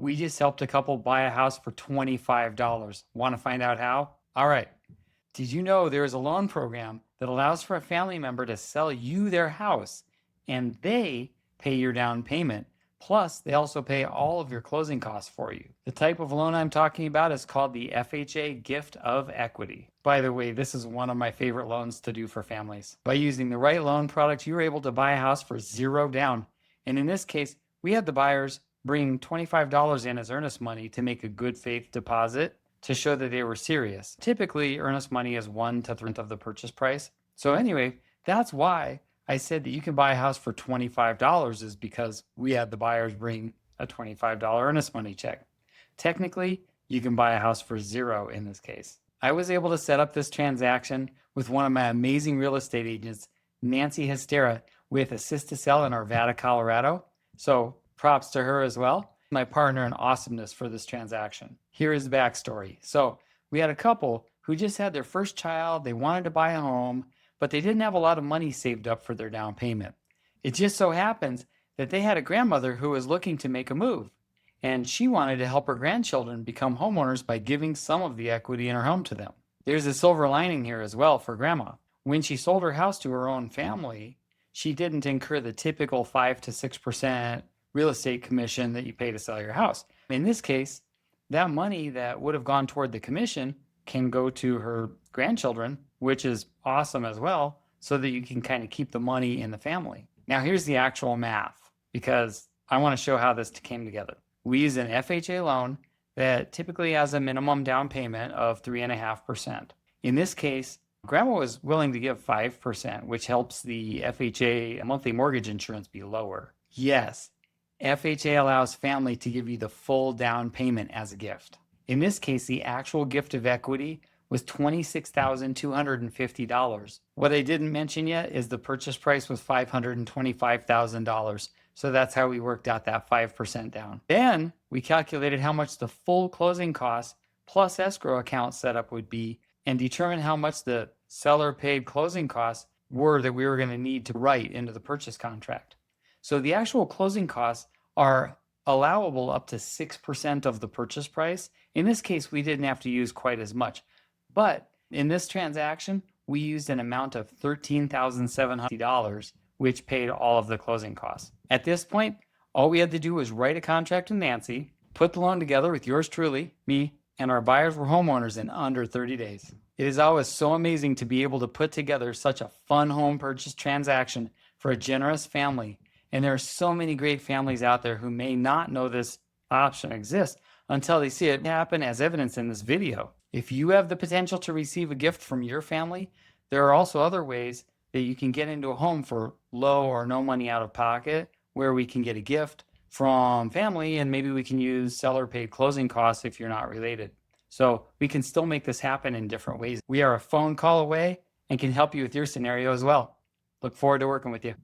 We just helped a couple buy a house for $25. Want to find out how? All right. Did you know there is a loan program that allows for a family member to sell you their house and they pay your down payment? Plus, they also pay all of your closing costs for you. The type of loan I'm talking about is called the FHA Gift of Equity. By the way, this is one of my favorite loans to do for families. By using the right loan product, you're able to buy a house for zero down. And in this case, we had the buyers bring $25 in as earnest money to make a good faith deposit to show that they were serious. Typically, earnest money is 1/3 of the purchase price. So anyway, that's why I said that you can buy a house for $25 is because we had the buyers bring a $25 earnest money check. Technically, you can buy a house for zero in this case. I was able to set up this transaction with one of my amazing real estate agents, Nancy Hestera, with Assist to Sell in Arvada, Colorado. So props to her as well. My partner in awesomeness for this transaction. Here is the backstory. So we had a couple who just had their first child. They wanted to buy a home, but they didn't have a lot of money saved up for their down payment. It just so happens that they had a grandmother who was looking to make a move, and she wanted to help her grandchildren become homeowners by giving some of the equity in her home to them. There's a silver lining here as well for grandma. When she sold her house to her own family, she didn't incur the typical 5 to 6% real estate commission that you pay to sell your house. In this case, that money that would have gone toward the commission can go to her grandchildren, which is awesome as well, so that you can kind of keep the money in the family. Now, here's the actual math, because I want to show how this came together. We use an FHA loan that typically has a minimum down payment of 3.5%. In this case, grandma was willing to give 5%, which helps the FHA monthly mortgage insurance be lower. Yes, FHA allows family to give you the full down payment as a gift. In this case, the actual gift of equity was $26,250. What I didn't mention yet is the purchase price was $525,000. So that's how we worked out that 5% down. Then we calculated how much the full closing costs plus escrow account setup would be and determined how much the seller paid closing costs were that we were going to need to write into the purchase contract. So the actual closing costs are allowable up to 6% of the purchase price. In this case, we didn't have to use quite as much. But in this transaction, we used an amount of $13,700, which paid all of the closing costs. At this point, all we had to do was write a contract with Nancy, put the loan together with yours truly, me, and our buyers were homeowners in under 30 days. It is always so amazing to be able to put together such a fun home purchase transaction for a generous family. And there are so many great families out there who may not know this option exists until they see it happen as evidence in this video. If you have the potential to receive a gift from your family, there are also other ways that you can get into a home for low or no money out of pocket, where we can get a gift from family and maybe we can use seller paid closing costs if you're not related. So we can still make this happen in different ways. We are a phone call away and can help you with your scenario as well. Look forward to working with you.